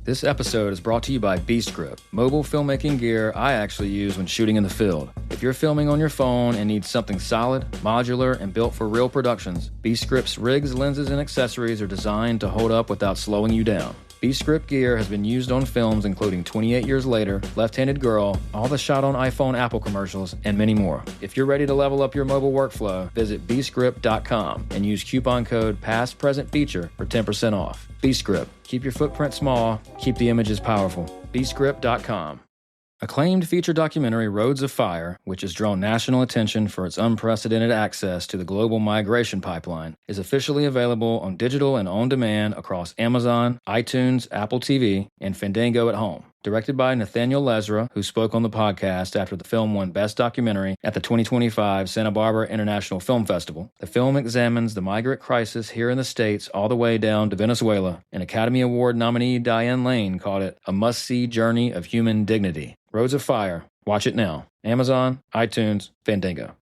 This episode is brought to you by Beast Grip, mobile filmmaking gear I actually use when shooting in the field. If you're filming on your phone and need something solid, modular, and built for real productions, Beast Grip's rigs, lenses, and accessories are designed to hold up without slowing you down. Beast Grip gear has been used on films including 28 Years Later, Left-Handed Girl, all the shot on iPhone Apple commercials, and many more. If you're ready to level up your mobile workflow, visit beastgrip.com and use coupon code PASTPRESENTFEATURE for 10% off. Beast Grip. Keep your footprint small, keep the images powerful. beastgrip.com. Acclaimed feature documentary Roads of Fire, which has drawn national attention for its unprecedented access to the global migration pipeline, is officially available on digital and on demand across Amazon, iTunes, Apple TV, and Fandango at home. Directed by Nathaniel Lesra, who spoke on the podcast after the film won Best Documentary at the 2025 Santa Barbara International Film Festival, the film examines the migrant crisis here in the States all the way down to Venezuela, and Academy Award nominee Diane Lane called it a must-see journey of human dignity. Roads of Fire. Watch it now. Amazon, iTunes, Fandango.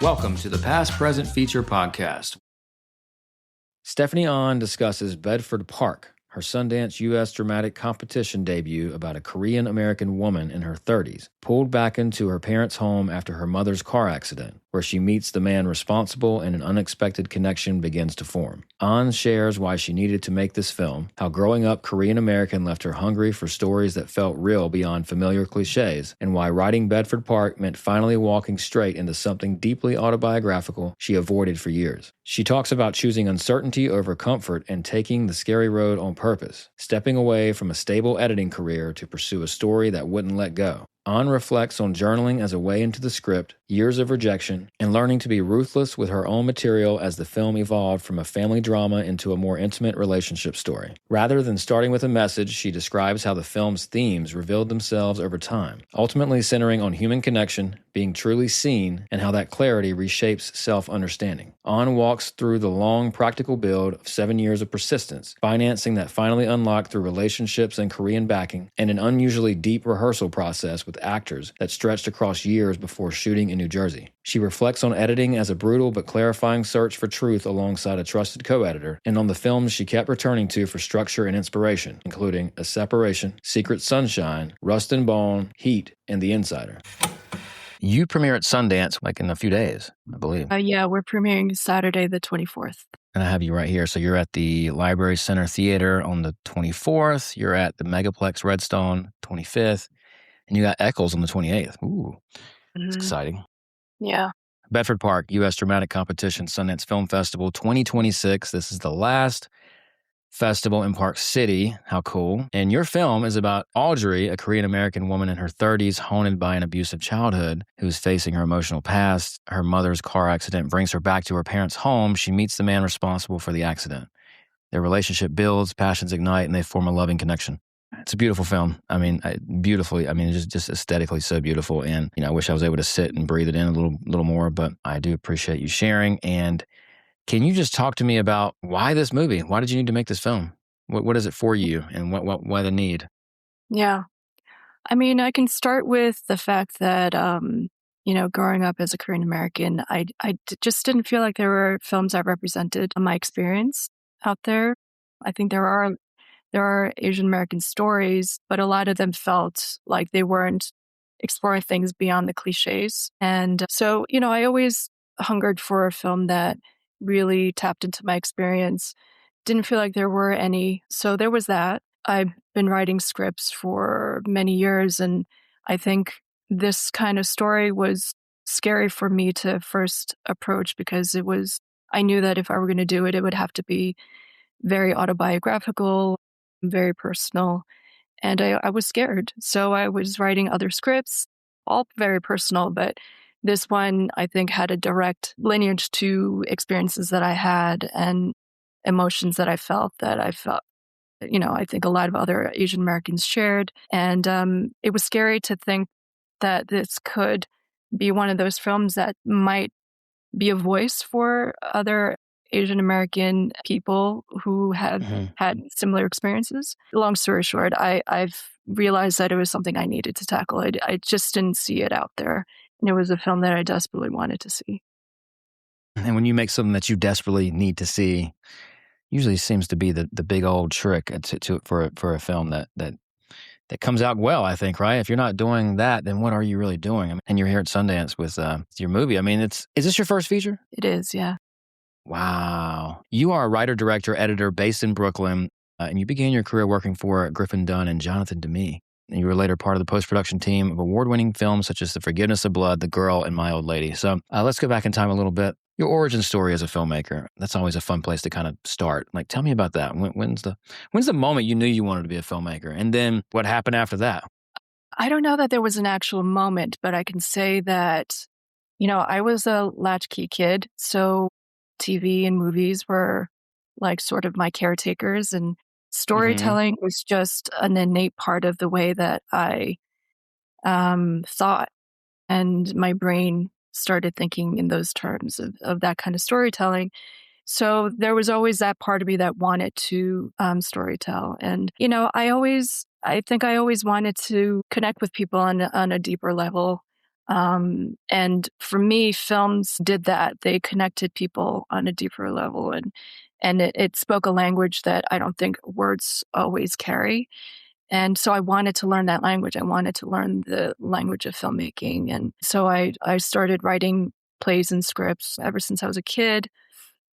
Welcome to the Past Present Feature Podcast. Stephanie Ahn discusses Bedford Park, her Sundance U.S. dramatic competition debut about a Korean-American woman in her 30s, pulled back into her parents' home after her mother's car accident, where she meets the man responsible and an unexpected connection begins to form. Ahn shares why she needed to make this film, how growing up Korean-American left her hungry for stories that felt real beyond familiar clichés, and why writing Bedford Park meant finally walking straight into something deeply autobiographical she avoided for years. She talks about choosing uncertainty over comfort and taking the scary road on purpose, stepping away from a stable editing career to pursue a story that wouldn't let go. Ahn reflects on journaling as a way into the script, years of rejection, and learning to be ruthless with her own material as the film evolved from a family drama into a more intimate relationship story. Rather than starting with a message, she describes how the film's themes revealed themselves over time, ultimately centering on human connection, being truly seen, and how that clarity reshapes self-understanding. Ahn walks through the long, practical build of 7 years of persistence, financing that finally unlocked through relationships and Korean backing, and an unusually deep rehearsal process with actors that stretched across years before shooting in New Jersey. She reflects on editing as a brutal but clarifying search for truth alongside a trusted co-editor, and on the films she kept returning to for structure and inspiration, including A Separation, Secret Sunshine, Rust and Bone, Heat, and The Insider. You premiere at Sundance like in a few days, I believe. Yeah, we're premiering Saturday the 24th. And I have you right here. So you're at the Library Center Theater on the 24th. You're at the Megaplex Redstone 25th. And you got Eccles on the 28th. Ooh, that's exciting. Yeah. Bedford Park, U.S. Dramatic Competition, Sundance Film Festival 2026. This is the last festival in Park City. How cool. And your film is about Audrey, a Korean-American woman in her 30s, haunted by an abusive childhood, who's facing her emotional past. Her mother's car accident brings her back to her parents' home. She meets the man responsible for the accident. Their relationship builds, passions ignite, and they form a loving connection. It's a beautiful film. I mean, beautifully. I mean, just aesthetically so beautiful. And, I wish I was able to sit and breathe it in a little more, but I do appreciate you sharing. And can you just talk to me about why this movie? Why did you need to make this film? What is it for you, and why the need? Yeah. I mean, I can start with the fact that, growing up as a Korean American, I just didn't feel like there were films that represented my experience out there. I think there are Asian American stories, but a lot of them felt like they weren't exploring things beyond the cliches. And so, I always hungered for a film that really tapped into my experience. Didn't feel like there were any. So there was that. I've been writing scripts for many years, and I think this kind of story was scary for me to first approach because I knew that if I were going to do it, it would have to be very autobiographical, very personal, and I was scared. So I was writing other scripts, all very personal, but this one I think had a direct lineage to experiences that I had and emotions that I felt, I think a lot of other Asian Americans shared. And it was scary to think that this could be one of those films that might be a voice for other Asian American people who have Mhm. had similar experiences. Long story short, I've realized that it was something I needed to tackle. I just didn't see it out there. And it was a film that I desperately wanted to see. And when you make something that you desperately need to see, usually seems to be the big old trick for a film that comes out well, I think, right? If you're not doing that, then what are you really doing? I mean, and you're here at Sundance with your movie. I mean, is this your first feature? It is, yeah. Wow. You are a writer, director, editor based in Brooklyn, and you began your career working for Griffin Dunn and Jonathan Demme. And you were later part of the post-production team of award-winning films such as The Forgiveness of Blood, The Girl, and My Old Lady. So let's go back in time a little bit. Your origin story as a filmmaker. That's always a fun place to kind of start. Like, tell me about that. When's the moment you knew you wanted to be a filmmaker? And then what happened after that? I don't know that there was an actual moment, but I can say that, I was a latchkey kid. So TV and movies were like sort of my caretakers, and Mm-hmm. storytelling was just an innate part of the way that I thought. And my brain started thinking in those terms of that kind of storytelling. So there was always that part of me that wanted to storytell. And, I think I always wanted to connect with people on a deeper level. And for me, films did that. They connected people on a deeper level, and it spoke a language that I don't think words always carry. And so I wanted to learn that language. I wanted to learn the language of filmmaking. And so I started writing plays and scripts ever since I was a kid.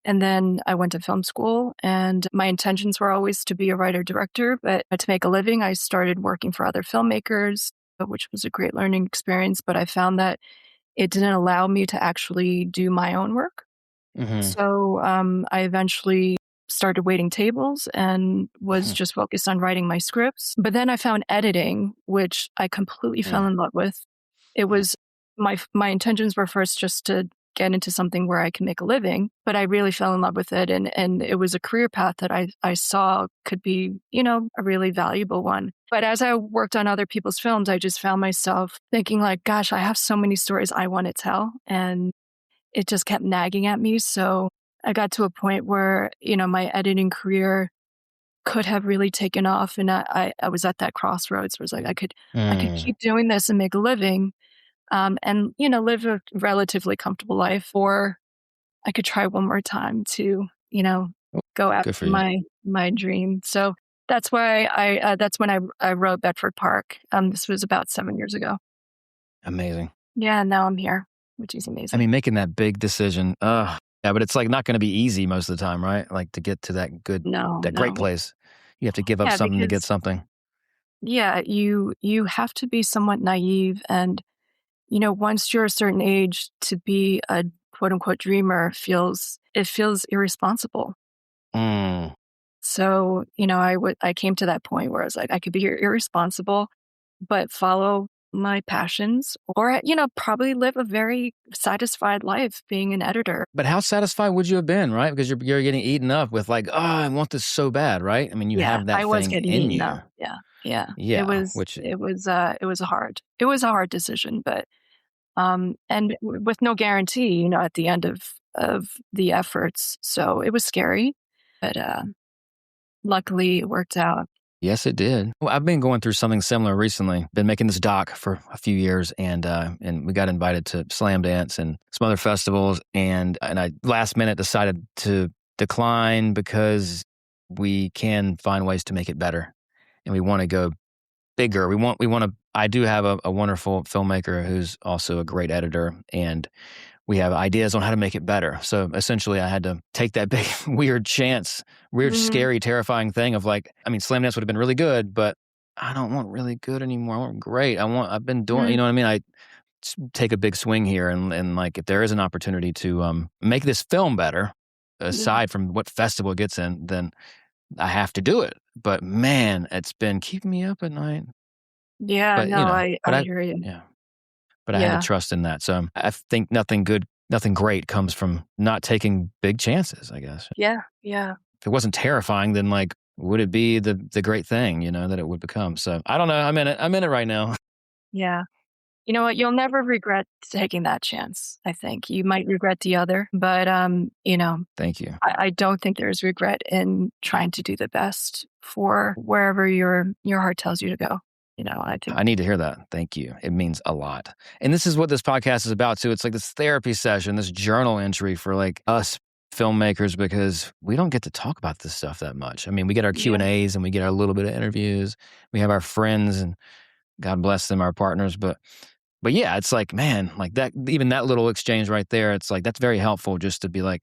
And then I went to film school, and my intentions were always to be a writer director. But to make a living, I started working for other filmmakers, which was a great learning experience. But I found that it didn't allow me to actually do my own work. Mm-hmm. So I eventually started waiting tables and was just focused on writing my scripts. But then I found editing, which I completely fell in love with. It was my intentions were first just to get into something where I can make a living, but I really fell in love with it, and it was a career path that I saw could be, a really valuable one. But as I worked on other people's films, I just found myself thinking like, gosh, I have so many stories I want to tell, and it just kept nagging at me. So I got to a point where, my editing career could have really taken off. And I was at that crossroads where it's like, I could Mm. keep doing this and make a living, and, live a relatively comfortable life, or I could try one more time to, go Good after for you. my dream. So that's when I wrote Bedford Park. This was about 7 years ago. Amazing. Yeah. And now I'm here, which is I amazing. mean, making that big decision, yeah, but it's like not going to be easy most of the time, right? Like to get to No, that great no. place, you have to give up Yeah, something to get because something. yeah, you have to be somewhat naive, and once you're a certain age, to be a quote unquote dreamer feels irresponsible. Mm. So, I came to that point where I was like, I could be irresponsible, but follow my passions, or probably live a very satisfied life being an editor. But how satisfied would you have been, right? Because you're getting eaten up with like, oh, I want this so bad, right? I mean, you Yeah, have that I was thing getting in eaten up. you. Yeah. Yeah. It Yeah, was which it was it was a hard decision, but and with no guarantee, at the end of the efforts. So it was scary, but luckily it worked out. yes, it did. Well, I've been going through something similar recently. Been making this doc for a few years, and we got invited to Slam Dance and some other festivals, and I last minute decided to decline because we can find ways to make it better, and we want to go bigger. We want to. I do have a wonderful filmmaker who's also a great editor, and we have ideas on how to make it better. So essentially, I had to take that big, weird chance, weird, Mhm. scary, terrifying thing of like, I mean, Slam Dance would have been really good, but I don't want really good anymore. I want great. I've been doing, you Mhm. know what I mean? Take a big swing here, and like, if there is an opportunity to make this film better, Yeah. aside from what festival it gets in, then I have to do it. But man, it's been keeping me up at night. Yeah, But no, I hear you. yeah. But I had to Yeah. trust in that. So I think nothing great comes from not taking big chances, I guess. Yeah. Yeah. If it wasn't terrifying, then like, would it be the great thing, that it would become? So I don't know. I'm in it right now. Yeah. You know what? You'll never regret taking that chance, I think. You might regret the other, but, Thank you. I don't think there's regret in trying to do the best for wherever your heart tells you to go. I think I need to hear that. Thank you. It means a lot. And this is what this podcast is about too. It's like this therapy session, this journal entry for like us filmmakers, because we don't get to talk about this stuff that much. I mean, we get our yeah. Q&As and we get our little bit of interviews. We have our friends and God bless them, our partners. But yeah, it's like, man, like that, even that little exchange right there, it's like, that's very helpful just to be like,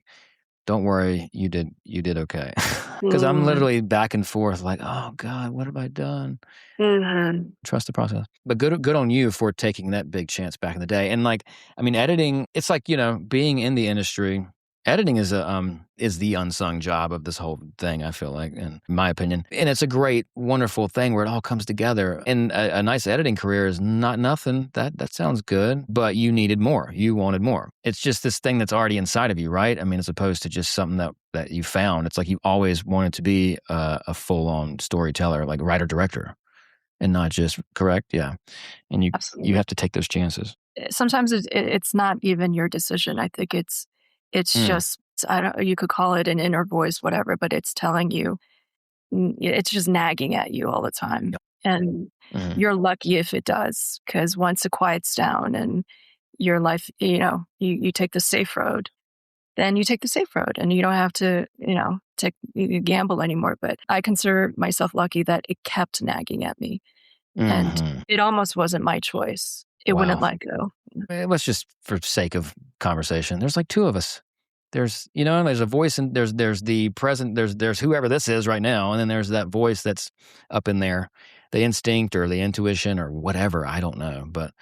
don't worry, you did okay. Because I'm Mhm. literally back and forth like, oh God, what have I done? Mhm. Trust the process. But good on you for taking that big chance back in the day. And like, I mean, editing, it's like, being in the industry, editing is the unsung job of this whole thing, I feel like, in my opinion. And it's a great, wonderful thing where it all comes together. And a nice editing career is not nothing. That sounds good, but you needed more. You wanted more. It's just this thing that's already inside of you, right? I mean, as opposed to just something that you found. It's like you always wanted to be a full-on storyteller, like writer director. And not just correct, yeah. And you Absolutely. have to take those chances. Sometimes it's not even your decision. I think it's Mm, just, I don't, you could call it an inner voice, whatever, but it's telling you, it's just nagging at you all the time. yep. And Mhm, you're lucky if it does, because once it quiets down and your life, you take the safe road, then you take the safe road and you don't have to, take you gamble anymore. But I consider myself lucky that it kept nagging at me, and mhm. it almost wasn't my choice. It wouldn't Wow. let go. Let's just for sake of conversation, there's like 2 of us. There's a voice and there's the present, there's whoever this is right now, and then there's that voice that's up in there, the instinct or the intuition or whatever, I don't know, but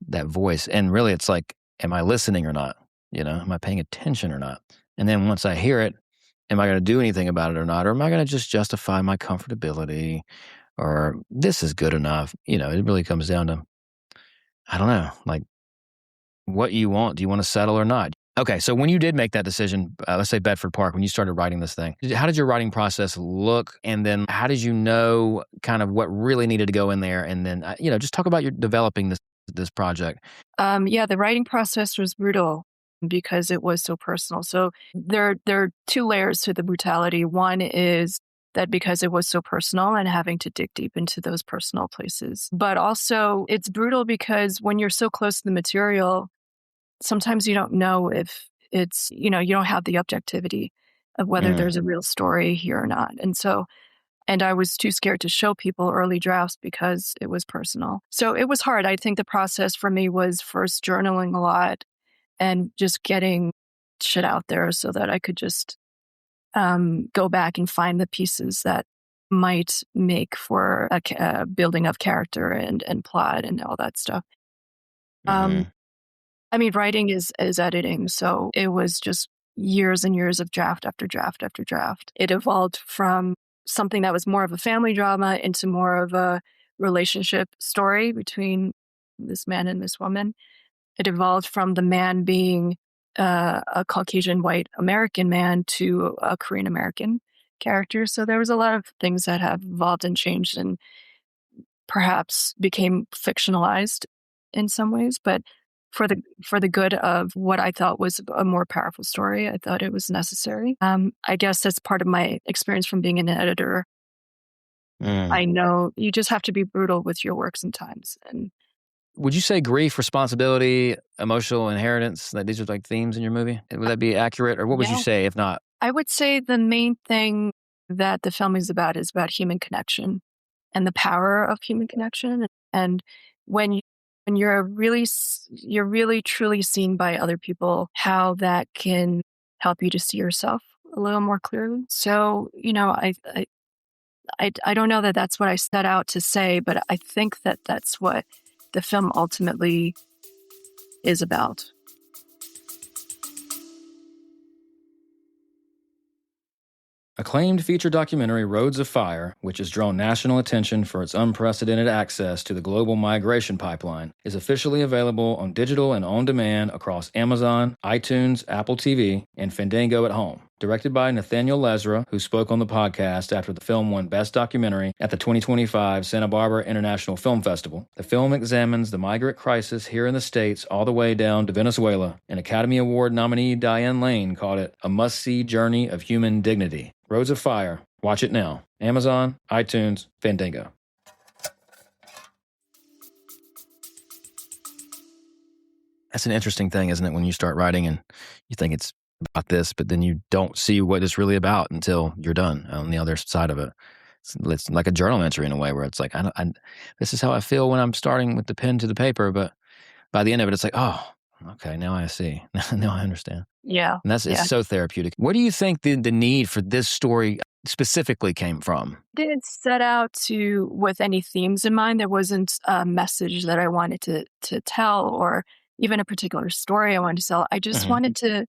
that voice, and really it's like, am I listening or not? Am I paying attention or not? And then once I hear it, am I gonna do anything about it or not? Or am I gonna just justify my comfortability or this is good enough? It really comes down to, I don't know, like what you want. Do you want to settle or not? Okay, so when you did make that decision, let's say Bedford Park, when you started writing this thing, how did your writing process look? And then how did you know kind of what really needed to go in there? And then, just talk about your developing this project. Yeah, the writing process was brutal because it was so personal. So there are two layers to the brutality. One is that because it was so personal and having to dig deep into those personal places. But also it's brutal because when you're so close to the material, sometimes you don't know if it's, you don't have the objectivity of whether Mm, there's a real story here or not. And I was too scared to show people early drafts because it was personal. So it was hard. I think the process for me was first journaling a lot and just getting shit out there so that I could just go back and find the pieces that might make for a building of character and plot and all that stuff. Um, mm-hmm, I mean, writing is editing, so it was just years and years of draft after draft after draft. It evolved from something that was more of a family drama into more of a relationship story between this man and this woman. It evolved from the man being a Caucasian white American man to a Korean American character. So there was a lot of things that have evolved and changed and perhaps became fictionalized in some ways, but for the good of what I thought was a more powerful story, I thought it was necessary. I guess that's part of my experience from being an editor. mm. I know you just have to be brutal with your work sometimes, and Would you say grief, responsibility, emotional inheritance, that these are like themes in your movie? Would that be accurate? Or what would you yeah, say if not? I would say the main thing that the film is about human connection and the power of human connection. And when you when you're really truly seen by other people, how that can help you to see yourself a little more clearly. So, I don't know that that's what I set out to say, but I think that that's what the film ultimately is about. Acclaimed feature documentary Roads of Fire, which has drawn national attention for its unprecedented access to the global migration pipeline, is officially available on digital and on demand across Amazon, iTunes, Apple TV, and Fandango at home. Directed by Nathaniel Lesra, who spoke on the podcast after the film won Best Documentary at the 2025 Santa Barbara International Film Festival. The film examines the migrant crisis here in the States all the way down to Venezuela, and Academy Award nominee Diane Lane called it a must-see journey of human dignity. Roads of Fire. Watch it now. Amazon, iTunes, Fandango. That's an interesting thing, isn't it, when you start writing and you think it's about this, but then you don't see what it's really about until you're done on the other side of it. It's like a journal entry in a way where it's like, this is how I feel when I'm starting with the pen to the paper, but by the end of it, it's like, oh, okay, now I see. Now I understand. Yeah. And it's so therapeutic. Where do you think the need for this story specifically came from? I didn't set out with any themes in mind. There wasn't a message that I wanted to tell or even a particular story I wanted to tell. I just wanted to,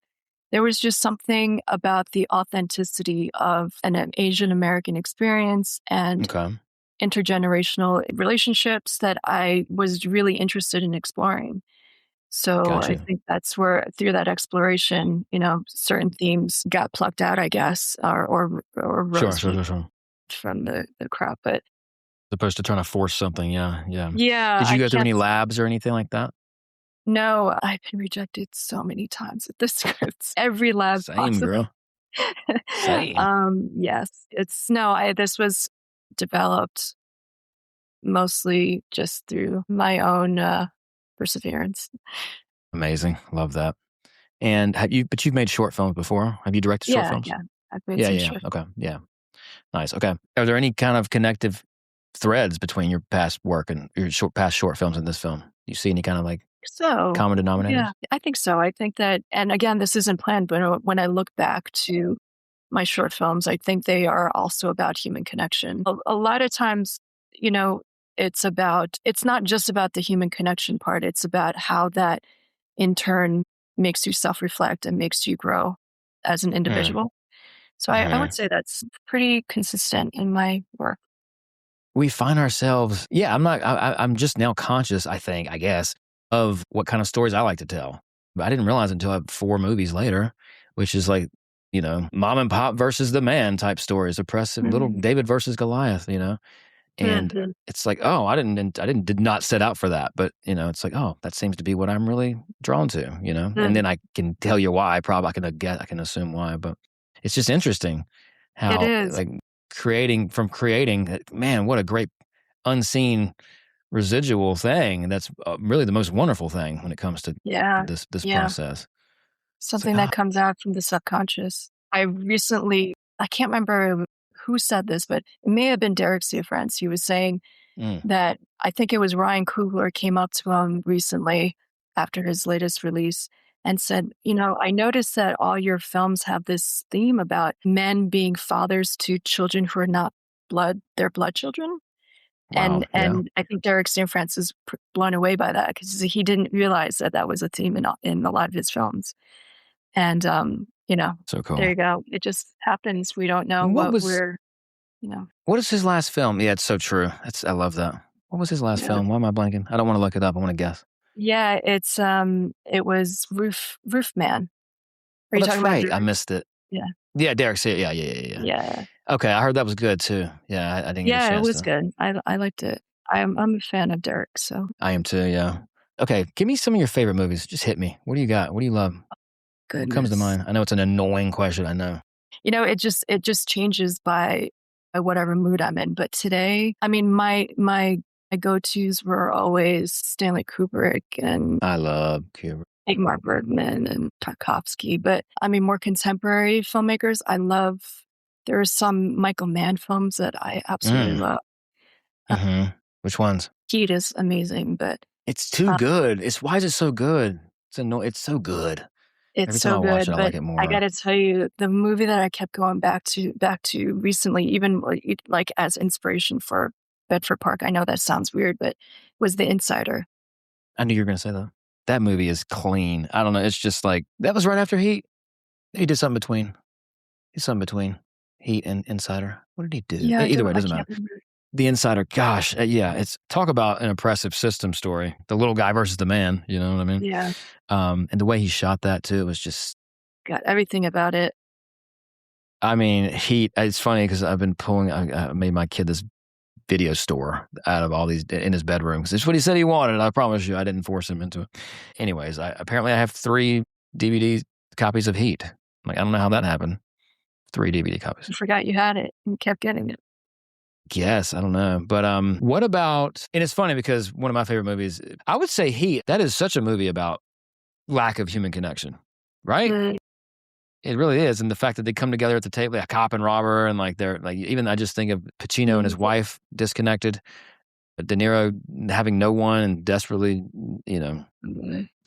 there was just something about the authenticity of an Asian American experience and intergenerational relationships that I was really interested in exploring. So I think that's where, through that exploration, certain themes got plucked out, I guess, or rose from the crowd. But as opposed to trying to force something, yeah. Yeah. Did you go through any labs or anything like that? No, I've been rejected so many times at this script. Every lab Same, possible. girl. Same. Yes, this was developed mostly just through my own perseverance. Amazing. Love that. And but you've made short films before. Have you directed short films? Yeah. I've made some short. Okay. Yeah. Nice. Okay. Are there any kind of connective threads between your past work and your past short films and this film? Do you see any kind of common denominators? Yeah, I think so. I think that, and again, this isn't planned, but when I look back to my short films, I think they are also about human connection. A lot of times, it's not just about the human connection part. It's about how that in turn makes you self-reflect and makes you grow as an individual. So I would say that's pretty consistent in my work. We find ourselves, I'm just now conscious, I guess, of what kind of stories I like to tell. But I didn't realize until I have 4 movies later, which is mom and pop versus the man type stories, oppressive little David versus Goliath, and it's like, oh, I did not set out for that, but it's like, oh, that seems to be what I'm really drawn to, and then I can tell you why. I can assume why, but it's just interesting how creating, man, what a great unseen residual thing. And that's really the most wonderful thing when it comes to this process. Something that comes out from the subconscious. I can't remember who said this, but it may have been Derek Ciafrance. He was saying that, I think it was Ryan Coogler came up to him recently after his latest release and said, I noticed that all your films have this theme about men being fathers to children who are not their blood children. Wow, and I think Derek Ciafrance is blown away by that because he didn't realize that was a theme in a lot of his films. And, so cool. There you go. It just happens. We don't know what is his last film? Yeah, it's so true. I love that. What was his last film? Why am I blanking? I don't want to look it up. I want to guess. Yeah, it was Roof Man. Oh, that's right. I missed it. Yeah. Yeah, Derek said, yeah. Okay, I heard that was good too. Yeah, I didn't get a chance. Yeah, it was good. I liked it. I'm a fan of Derek, so. I am too, yeah. Okay, give me some of your favorite movies. Just hit me. What do you got? What do you love? Goodness. What comes to mind? I know it's an annoying question, I know. It just changes by whatever mood I'm in. But today, I mean, my go-tos were always Stanley Kubrick and I love Kubrick. Ingmar Bergman and Tarkovsky. But I mean, more contemporary filmmakers, there are some Michael Mann films that I absolutely love. Which ones? Heat is amazing, but it's too good. Why is it so good? It's so good. It's so good, but I like it more. I got to tell you, the movie that I kept going back to recently, even like as inspiration for Bedford Park. I know that sounds weird, but was The Insider. I knew you were going to say that. That movie is clean. I don't know. It's just like, that was right after Heat. He did something between. Heat and Insider. What did he do? Yeah, either way, it doesn't matter. Remember. The Insider, gosh, it's talk about an oppressive system story. The little guy versus the man, you know what I mean? Yeah. And the way he shot that too, it was just... Got everything about it. I mean, Heat, it's funny because I've been I made my kid this video store out of all these in his bedroom because it's what he said he wanted. I promise you, I didn't force him into it. Anyways, apparently I have 3 DVD copies of Heat. Like, I don't know how that happened. 3 DVD copies. I forgot you had it and kept getting it. Yes, I don't know. But what about, and it's funny because one of my favorite movies, I would say Heat, that is such a movie about lack of human connection, right? Mm. It really is. And the fact that they come together at the table, like a cop and robber, and like they're like, even I just think of Pacino and his wife disconnected, De Niro having no one and desperately,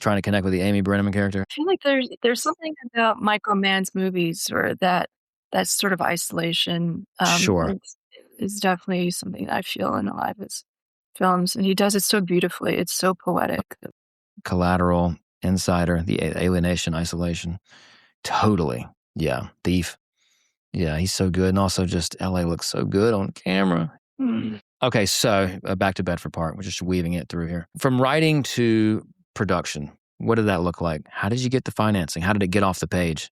trying to connect with the Amy Brenneman character. I feel like there's something about Michael Mann's movies or that sort of isolation Sure. is definitely something that I feel in a lot of his films. And he does it so beautifully. It's so poetic. Collateral, Insider, the alienation, isolation. Totally. Yeah. Thief. Yeah, he's so good. And also just LA looks so good on camera. Mm. Okay, so back to Bedford Park. We're just weaving it through here. From writing to production, what did that look like? How did you get the financing? How did it get off the page?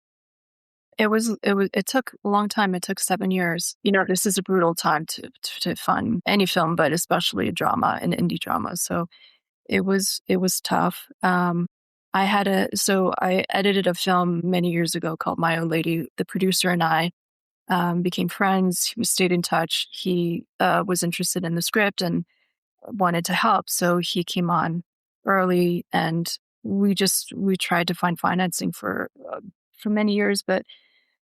It took a long time. It took 7 years. This is a brutal time to fund any film, but especially a drama, an indie drama. So it was tough. I edited a film many years ago called My Old Lady. The producer and I became friends. We stayed in touch. He was interested in the script and wanted to help. So he came on early, and we tried to find financing for many years, but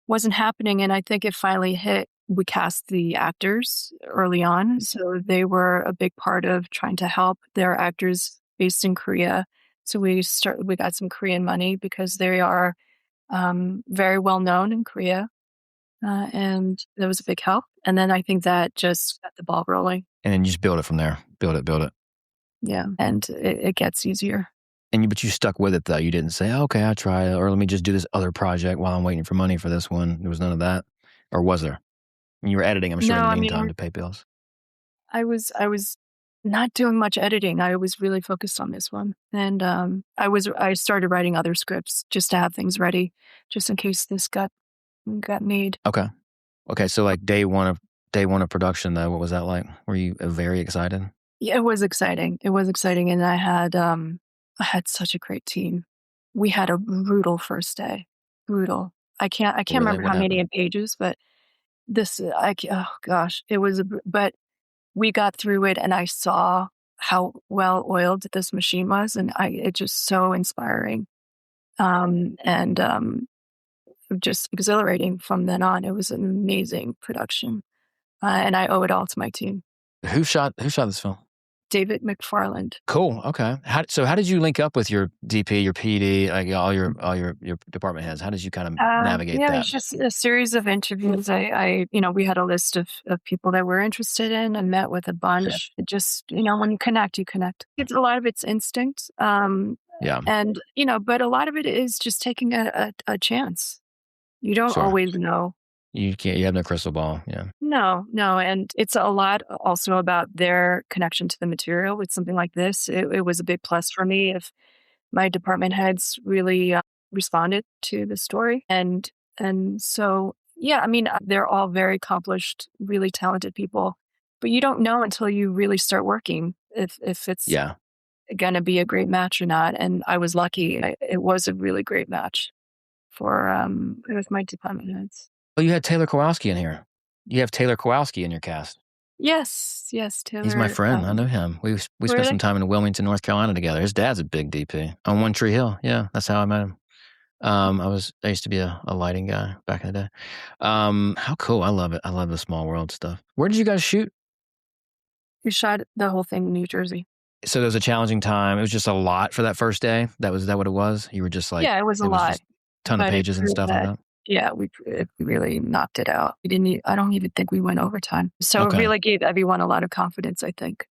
wasn't happening. And I think it finally hit. We cast the actors early on. So they were a big part of trying to help. They're actors based in Korea. So we got some Korean money because they are very well known in Korea. And that was a big help. And then I think that just got the ball rolling. And then you just build it from there. Build it. Yeah. And it gets easier. But you stuck with it though. You didn't say, okay, I'll try it, or let me just do this other project while I'm waiting for money for this one. There was none of that. Or was there? And you were editing, I'm sure, in the meantime to pay bills. I was not doing much editing. I was really focused on this one. And I started writing other scripts just to have things ready, just in case this got made. Okay. So like day one of production though, what was that like? Were you very excited? Yeah, it was exciting. And I had such a great team. We had a brutal first day. Brutal. I can't Really? remember how many pages, but oh gosh, it was but we got through it, and I saw how well oiled this machine was, and it's just so inspiring. And just exhilarating from then on. It was an amazing production. And I owe it all to my team. Who shot this film? David McFarland. Cool. Okay. How did you link up with your DP, your PD, like all your department heads? How did you kind of navigate that? It's just a series of interviews. We had a list of people that we're interested in and met with a bunch. It just, when you connect, you connect. It's a lot of it's instinct. Yeah. And, but a lot of it is just taking a chance. You don't always know. You have no crystal ball. Yeah. No. And it's a lot also about their connection to the material with something like this. It was a big plus for me if my department heads really responded to the story. And so, yeah, they're all very accomplished, really talented people, but you don't know until you really start working if it's going to be a great match or not. And I was lucky. It was a really great match with my department heads. Oh, you had Taylor Kowalski in here. You have Taylor Kowalski in your cast. Yes, Taylor. He's my friend. I know him. We spent some time in Wilmington, North Carolina together. His dad's a big DP on One Tree Hill. Yeah, that's how I met him. I used to be a lighting guy back in the day. How cool. I love it. I love the small world stuff. Where did you guys shoot? We shot the whole thing in New Jersey. So there was a challenging time. It was just a lot for that first day. Is that what it was? You were just like, yeah, it was a lot. Just a ton of pages and stuff like that. Yeah, we really knocked it out. I don't even think we went overtime. So It really gave everyone a lot of confidence, I think,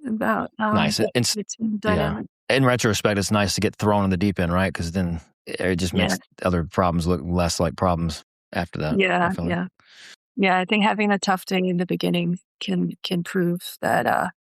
about nice. It's dynamic. Yeah. In retrospect, it's nice to get thrown in the deep end, right? Because then it just makes other problems look less like problems after that. Yeah. I think having a tough day in the beginning can prove that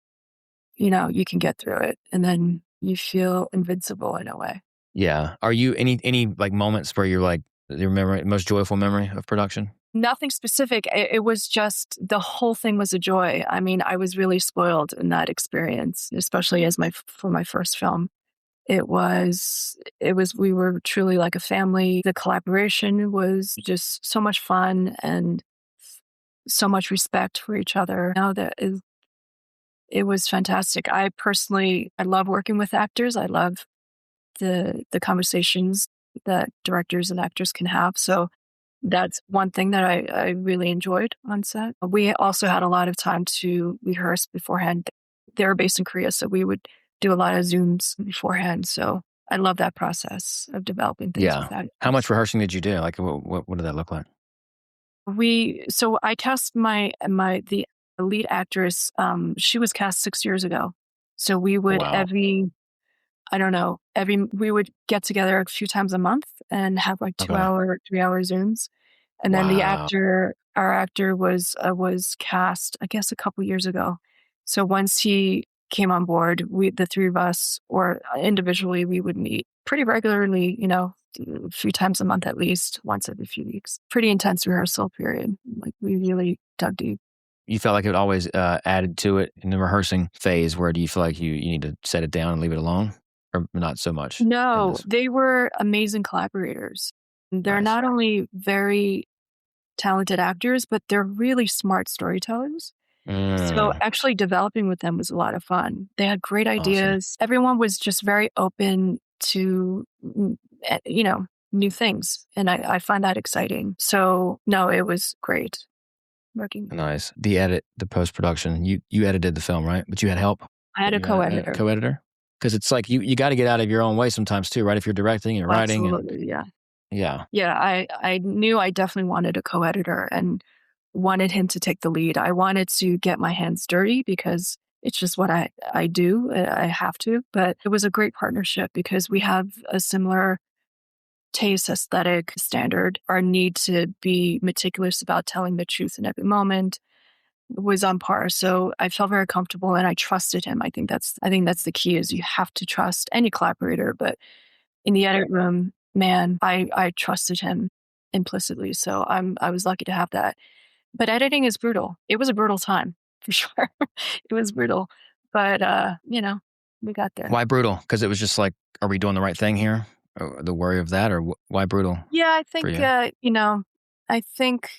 you can get through it, and then you feel invincible in a way. Yeah. Are you any like moments where you're like, you remember most joyful memory of production? Nothing specific. It was just the whole thing was a joy. I mean, I was really spoiled in that experience, especially for my first film. We were truly like a family. The collaboration was just so much fun and so much respect for each other. It was fantastic. I love working with actors. I love the conversations that directors and actors can have. So that's one thing that I really enjoyed on set. We also had a lot of time to rehearse beforehand. They were based in Korea, so we would do a lot of Zooms beforehand. So I love that process of developing things with Yeah. that. How much rehearsing did you do? Like, what did that look like? So I cast the lead actress. She was cast 6 years ago. So we would Wow. we would get together a few times a month and have like Okay. 2-hour, 3-hour Zooms. And then Wow. our actor was cast, I guess, a couple years ago. So once he came on board, the three of us, or individually, we would meet pretty regularly, a few times a month at least, once every few weeks. Pretty intense rehearsal period. Like we really dug deep. You felt like it always added to it in the rehearsing phase, where do you feel like you need to set it down and leave it alone? Or not so much in No, this? they were amazing collaborators. They're Nice. not only very talented actors, but they're really smart storytellers. So Mm, actually developing with them was a lot of fun. They had great awesome. ideas. Everyone was just very open to, new things. And I find that exciting. So no, it was great working. Nice. The post-production, you edited the film, right? But you had help? I had a You had a co-editor. co-editor? Because it's like you got to get out of your own way sometimes too, right? If you're directing and writing and Absolutely. Yeah. yeah. Yeah. I knew I definitely wanted a co-editor and wanted him to take the lead. I wanted to get my hands dirty because it's just what I do. I have to. But it was a great partnership because we have a similar taste, aesthetic, standard. Our need to be meticulous about telling the truth in every moment was on par. So I felt very comfortable and I trusted him. I think that's the key is you have to trust any collaborator, but in the edit room, man, I trusted him implicitly. So I was lucky to have that. But editing is brutal. It was a brutal time for sure. It was brutal. But we got there. Why brutal? Because it was just like, are we doing the right thing here? Or the worry of that, or why brutal Yeah, I for think you? I think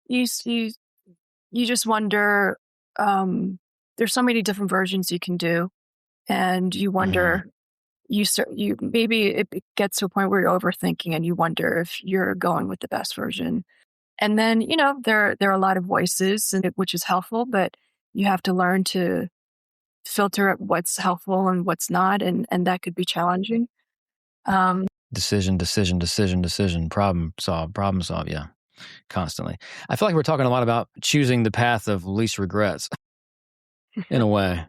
you s- you just wonder. There's so many different versions you can do, and you Hmm. wonder. You maybe it gets to a point where you're overthinking, and you wonder if you're going with the best version. And then there are a lot of voices, which is helpful, but you have to learn to filter out what's helpful and what's not, and that could be challenging. Um, Decision, decision, decision, decision. Problem solve, problem solve. Yeah, constantly. I feel like we're talking a lot about choosing the path of least regrets in a way,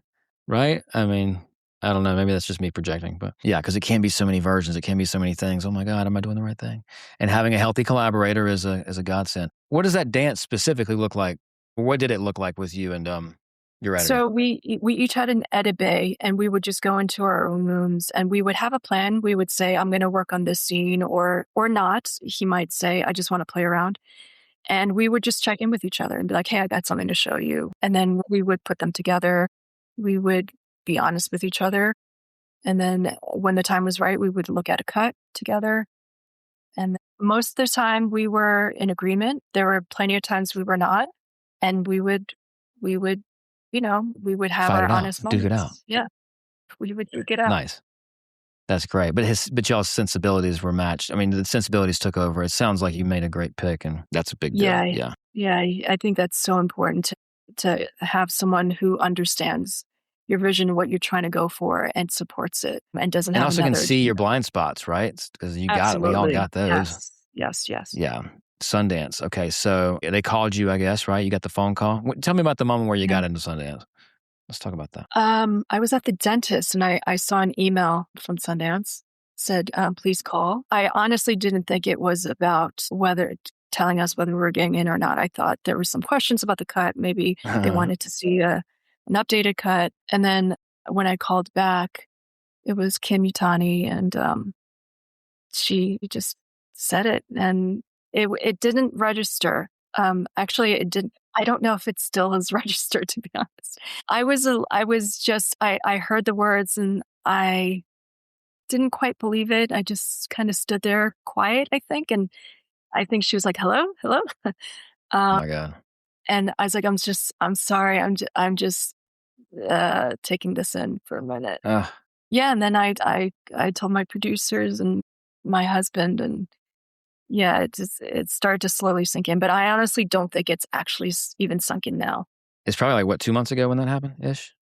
right? I mean, I don't know. Maybe that's just me projecting, but yeah, because it can be so many versions. It can be so many things. Oh my God, am I doing the right thing? And having a healthy collaborator is a godsend. What does that dance specifically look like? What did it look like with you and your editor? so we each had an edit bay, and we would just go into our own rooms, and we would have a plan. We would say, "I'm going to work on this scene," or not. He might say, "I just want to play around." And we would just check in with each other and be like, "Hey, I got something to show you." And then we would put them together. We would be honest with each other. And then when the time was right, we would look at a cut together. And most of the time we were in agreement. There were plenty of times we were not. And we would, we would have Fight our it out, honest duke it out. moments. Yeah. We would duke it out. Nice. That's great. But y'all's sensibilities were matched. I mean, the sensibilities took over. It sounds like you made a great pick, and that's a big deal. Yeah. Yeah. Yeah. I think that's so important to have someone who understands your vision and what you're trying to go for and supports it and doesn't And have also can another see agenda. your blind spots, right? Because you got it. We all Absolutely. got those. Yes. Yes. Yes. Yeah. Sundance. Okay. So they called you, I guess, right? You got the phone call. Tell me about the moment where you Yeah. got into Sundance. Let's talk about that. I was at the dentist and I saw an email from Sundance said, please call. I honestly didn't think it was about telling us whether we were getting in or not. I thought there were some questions about the cut. Maybe they wanted to see an updated cut. And then when I called back, it was Kim Yutani and she just said it. And It didn't register. Actually, it didn't. I don't know if it still is registered, to be honest. I heard the words and I didn't quite believe it. I just kind of stood there quiet, I think. And I think she was like, hello, hello. Oh um, my God. and I was like, I'm sorry. I'm just taking this in for a minute. Ah, Yeah. And then I told my producers and my husband, and yeah, it started to slowly sink in, but I honestly don't think it's actually even sunk in now. it's probably like, what, 2 months ago when that happened ish?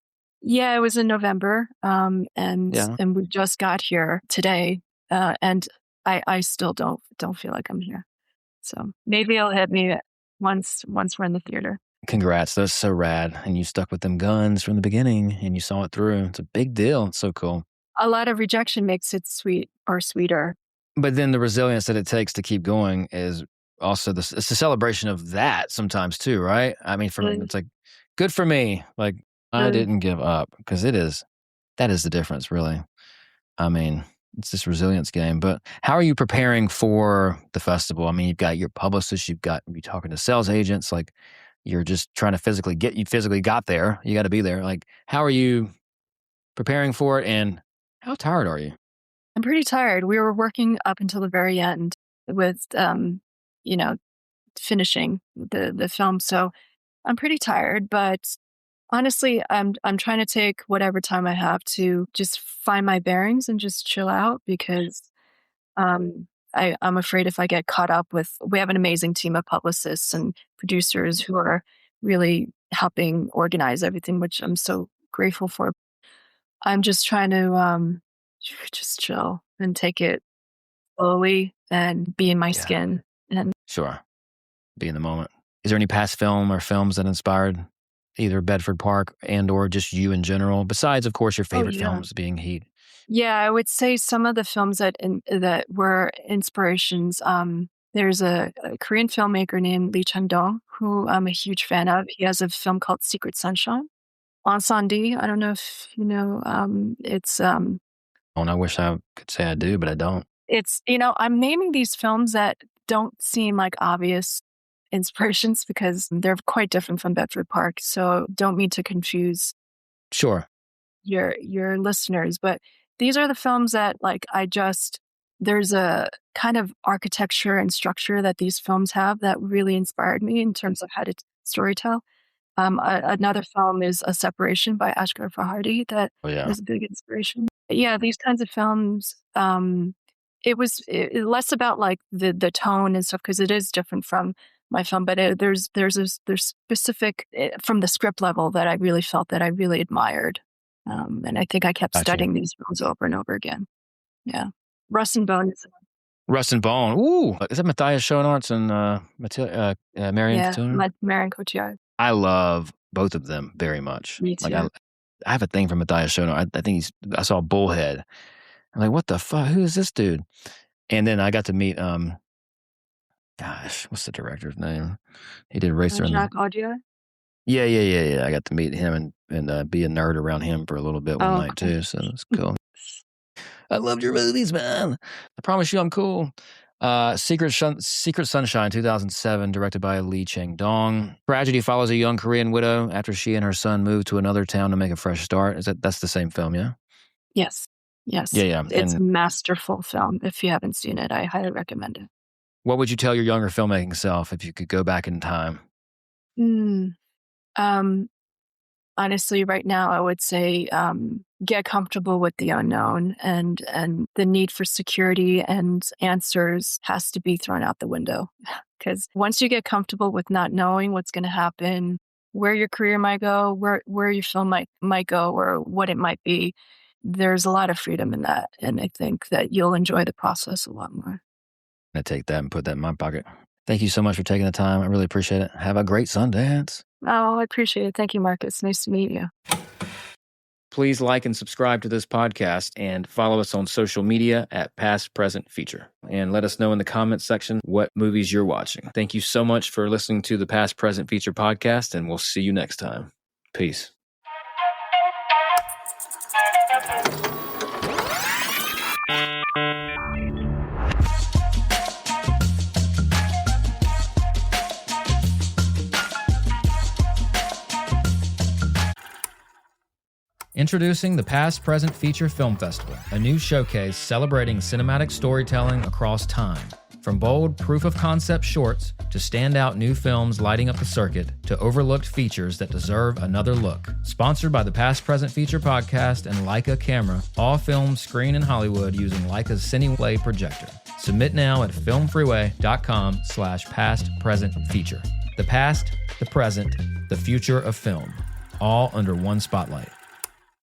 Yeah, it was in November, and Yeah. we just got here today, and I still don't feel like I'm here. So maybe it'll hit me once we're in the theater. Congrats. That's so rad. And you stuck with them guns from the beginning and you saw it through. It's a big deal. It's so cool. A lot of rejection makes it sweet or sweeter. But then the resilience that it takes to keep going is also it's a celebration of that sometimes too, right? I mean, Mm, it's like, good for me. Like, I mm. didn't give up because that is the difference, really. I mean, it's this resilience game. But how are you preparing for the festival? I mean, you've got your publicist, you're talking to sales agents, like you're just trying to you physically got there. You got to be there. Like, how are you preparing for it and how tired are you? I'm pretty tired. We were working up until the very end with, you know, finishing the film, so I'm pretty tired, but honestly, I'm trying to take whatever time I have to just find my bearings and just chill out because I'm afraid if I get caught up with, we have an amazing team of publicists and producers who are really helping organize everything, which I'm so grateful for. I'm just trying to just chill and take it slowly and be in my Yeah, skin. And sure. Be in the moment. Is there any past film or films that inspired either Bedford Park and or just you in general, besides, of course, your oh favorite yeah. films being Heat? Yeah, I would say some of the films that were inspirations. There's a Korean filmmaker named Lee Chang-dong who I'm a huge fan of. He has a film called Secret Sunshine. On Sandy, I don't know if you know. Oh, and I wish I could say I do, but I don't. I'm naming these films that don't seem like obvious inspirations because they're quite different from Bedford Park. So don't mean to confuse Sure. your listeners, but these are the films that there's a kind of architecture and structure that these films have that really inspired me in terms of how to storytell. Another film is A Separation by Ashghar Farhadi that Oh, yeah. was a big inspiration. Yeah, these kinds of films. It was less about like the tone and stuff because it is different from my film, but there's specific from the script level that I really felt that I really admired, and I think I kept Got you. studying these films over and over again. Yeah, Rust and Bone is Rust and Bone. Ooh, is that Matthias Schoenaerts and Marion yeah, Cotillard? Marion Cotillard. I love both of them very much. Me Like too. I have a thing for Matthias Schoenaerts. I think I saw Bullhead. I'm like, what the fuck? Who is this dude? And then I got to meet gosh, what's the director's name? He did Racer and Jacques Audiard. yeah. I got to meet him and be a nerd around him for a little bit one Oh, night cool. too. So it's cool. I loved your movies, man. I promise you I'm cool. Secret Sunshine, 2007, directed by Lee Chang-dong. Tragedy follows a young Korean widow after she and her son move to another town to make a fresh start. That's the same film, yeah? Yes, yes, Yeah. it's a And masterful film. If you haven't seen it, I highly recommend it. what would you tell your younger filmmaking self if you could go back in time? Mm, um, honestly, right now, I would say get comfortable with the unknown, and the need for security and answers has to be thrown out the window. Because once you get comfortable with not knowing what's going to happen, where your career might go, where your film might go, or what it might be, there's a lot of freedom in that, and I think that you'll enjoy the process a lot more. I take that and put that in my pocket. Thank you so much for taking the time. I really appreciate it. Have a great Sundance. Oh, I appreciate it. Thank you, Marcus. Nice to meet you. Please like and subscribe to this podcast and follow us on social media at Past Present Feature. And let us know in the comments section what movies you're watching. Thank you so much for listening to the Past Present Feature podcast, and we'll see you next time. Peace. Introducing the Past Present Feature Film Festival, a new showcase celebrating cinematic storytelling across time. From bold proof-of-concept shorts to standout new films lighting up the circuit to overlooked features that deserve another look. Sponsored by the Past Present Feature Podcast and Leica Camera, all films screen in Hollywood using Leica's CineWay projector. Submit now at filmfreeway.com/past-present-feature. The past, the present, the future of film, all under one spotlight.